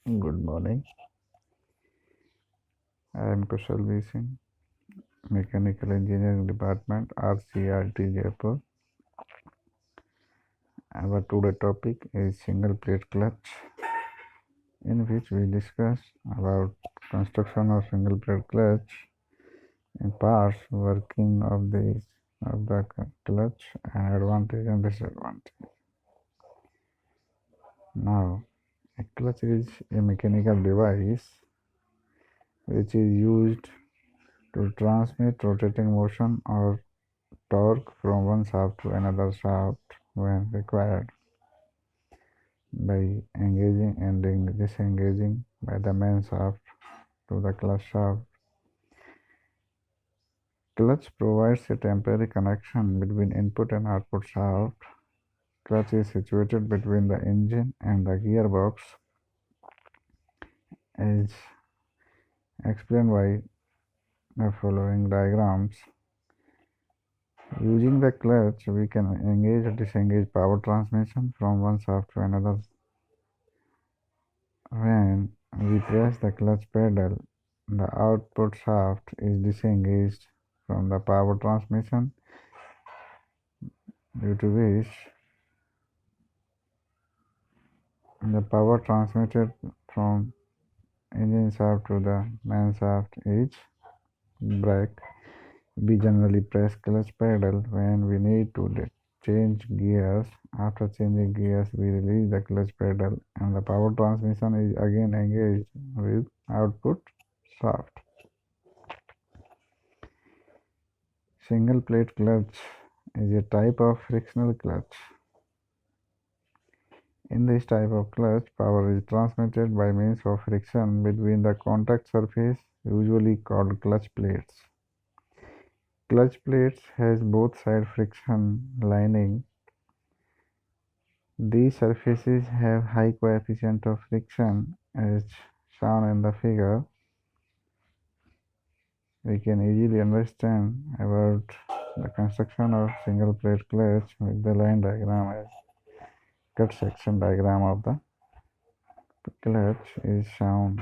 Good morning. I am Kushal Singh, Mechanical Engineering Department, RCRT Jaipur. Our today topic is single plate clutch, in which we discuss about construction of single plate clutch and parts, working of the clutch, and advantage and disadvantage. Now, a clutch is a mechanical device which is used to transmit rotating motion or torque from one shaft to another shaft when required by engaging and disengaging by the main shaft to the clutch shaft. Clutch provides a temporary connection between input and output shaft. Clutch is situated between the engine and the gearbox, as explained by the following diagrams. Using the clutch, we can engage or disengage power transmission from one shaft to another. When we press the clutch pedal, the output shaft is disengaged from the power transmission, due to which the power transmitted from engine shaft to the main shaft is brake. We generally press clutch pedal when we need to change gears. After changing gears, we release the clutch pedal and the power transmission is again engaged with output shaft. Single plate clutch is a type of frictional clutch. In this type of clutch, power is transmitted by means of friction between the contact surface, usually called clutch plates. Clutch plates has both side friction lining. These surfaces have high coefficient of friction as shown in the figure. We can easily understand about the construction of single plate clutch with the line diagram as cut section diagram of the clutch is shown.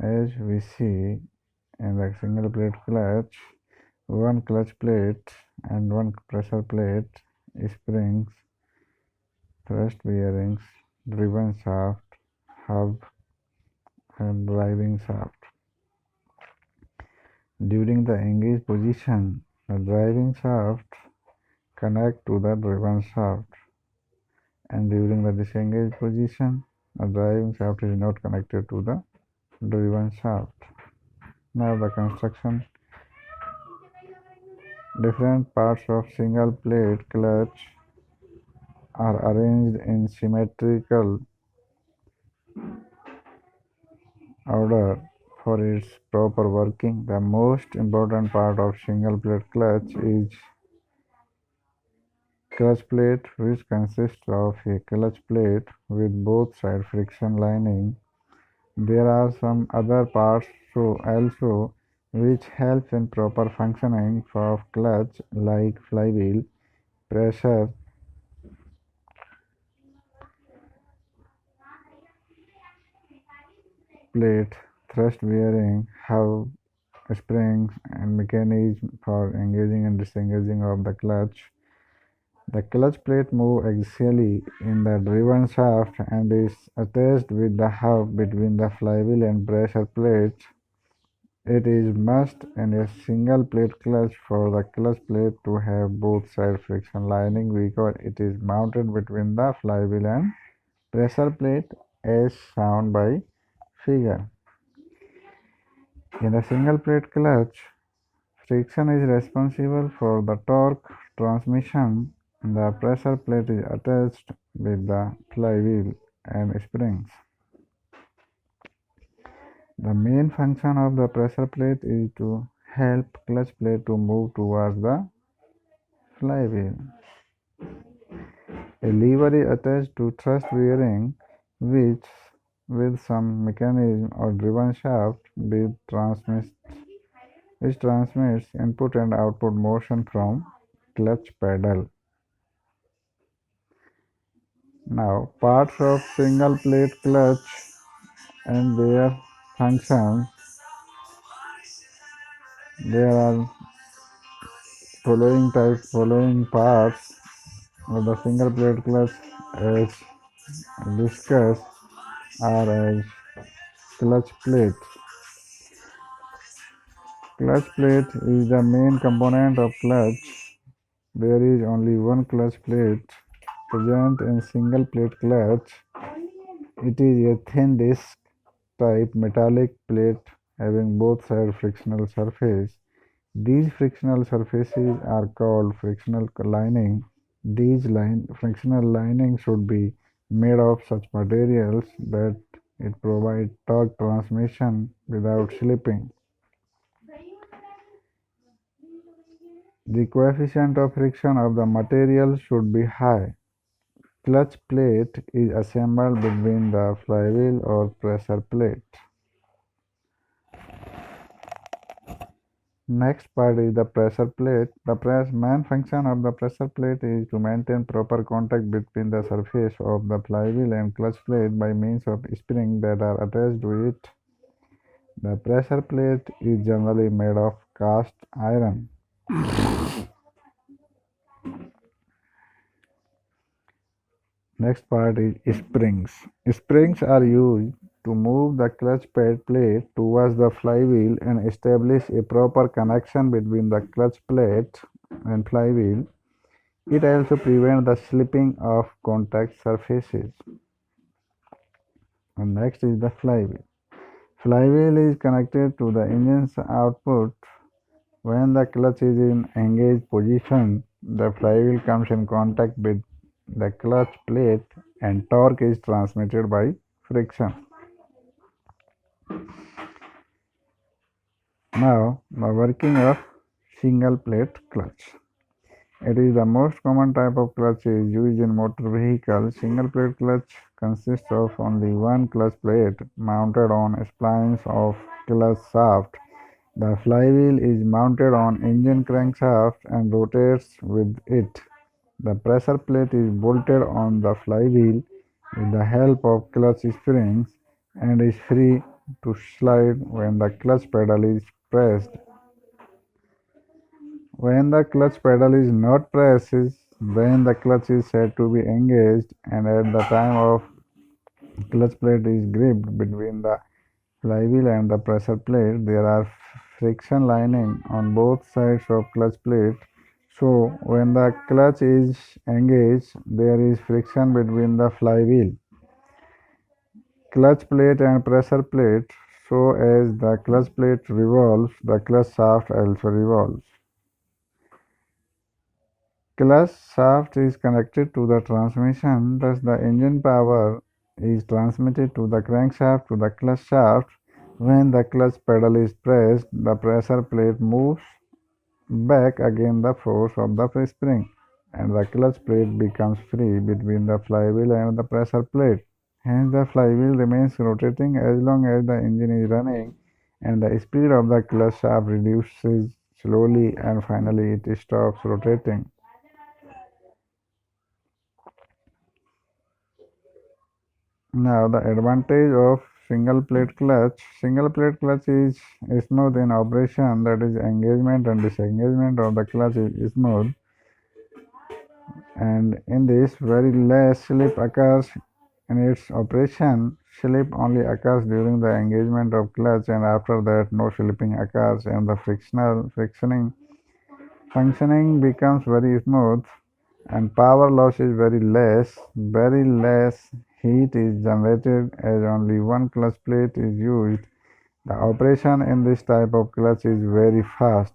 As we see in the single plate clutch, one clutch plate and one pressure plate, springs, thrust bearings, driven shaft, hub, and driving shaft. During the engaged position, the driving shaft connect to the driven shaft, and during the disengaged position, the driving shaft is not connected to the driven shaft. Now the construction. Different parts of single plate clutch are arranged in symmetrical order for its proper working. The most important part of single plate clutch is clutch plate, which consists of a clutch plate with both side friction lining. There are some other parts also which help in proper functioning of clutch, like flywheel, pressure plate, thrust bearing, hub, springs, and mechanism for engaging and disengaging of the clutch. The clutch plate moves axially in the driven shaft and is attached with the hub between the flywheel and pressure plates. It is must in a single plate clutch for the clutch plate to have both side friction lining because it is mounted between the flywheel and pressure plate as shown by figure. In the single plate clutch, friction is responsible for the torque transmission. The pressure plate is attached with the flywheel and springs. The main function of the pressure plate is to help clutch plate to move towards the flywheel. A lever is attached to thrust bearing which with some mechanism or driven shaft which transmits input and output motion from clutch pedal. Now, parts of single plate clutch and their functions. There are following parts of the single plate clutch as discussed are as clutch plate. Clutch plate is the main component of clutch. There is only one clutch plate present in single plate clutch. It is a thin disc type metallic plate having both sides frictional surface. These frictional surfaces are called frictional lining. Frictional lining should be made of such materials that it provides torque transmission without slipping. The coefficient of friction of the material should be high. Clutch plate is assembled between the flywheel or pressure plate. Next part is the pressure plate. The main function of the pressure plate is to maintain proper contact between the surface of the flywheel and clutch plate by means of springs that are attached to it. The pressure plate is generally made of cast iron. Next part is springs. Springs are used to move the clutch pad plate towards the flywheel and establish a proper connection between the clutch plate and flywheel. It also prevents the slipping of contact surfaces. And next is the flywheel. Flywheel is connected to the engine's output. When the clutch is in engaged position, the flywheel comes in contact with the clutch plate and torque is transmitted by friction. Now, the working of single plate clutch. It is the most common type of clutch used in motor vehicles. Single plate clutch consists of only one clutch plate mounted on splines of clutch shaft. The flywheel is mounted on engine crankshaft and rotates with it. The pressure plate is bolted on the flywheel with the help of clutch springs and is free to slide when the clutch pedal is pressed. When the clutch pedal is not pressed, then the clutch is said to be engaged, and at the time of clutch plate is gripped between the flywheel and the pressure plate, there are friction lining on both sides of clutch plate. So when the clutch is engaged, there is friction between the flywheel, clutch plate and pressure plate. So as the clutch plate revolves, the clutch shaft also revolves. Clutch shaft is connected to the transmission, thus the engine power is transmitted to the crankshaft to the clutch shaft. When the clutch pedal is pressed, the pressure plate moves back against the force of the spring, and the clutch plate becomes free between the flywheel and the pressure plate. Hence, the flywheel remains rotating as long as the engine is running, and the speed of the clutch shaft reduces slowly, and finally it stops rotating. Now the advantage of single plate clutch. Single plate clutch is smooth in operation, that is engagement and disengagement of the clutch is smooth, and in this very less slip occurs in its operation. Slip only occurs during the engagement of clutch, and after that no slipping occurs, and the frictioning functioning becomes very smooth, and power loss is very less. Very less heat is generated as only one clutch plate is used. The operation in this type of clutch is very fast.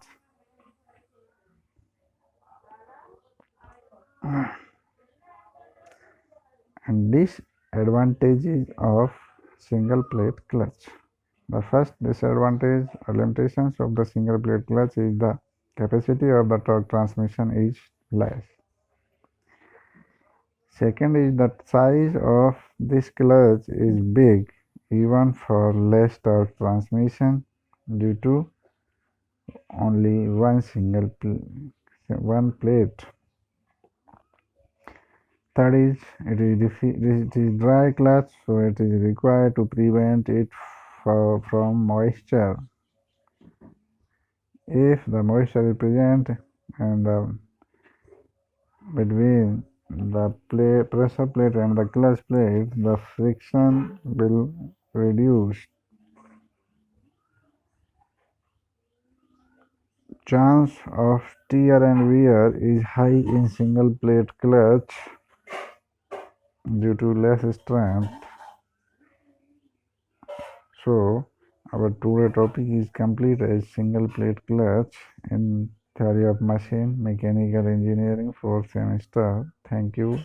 And disadvantages of single plate clutch. The first disadvantage or limitations of the single plate clutch is the capacity of the torque transmission is less. Second is the size of this clutch is big even for less torque transmission due to only one plate. Third is it is dry clutch, so it is required to prevent it from moisture. If the moisture is present and between the pressure plate and the clutch plate, the friction will reduce. Chance of tear and wear is high in single plate clutch due to less strength. So our today topic is complete as single plate clutch in theory of machine mechanical engineering 4th semester. Thank you.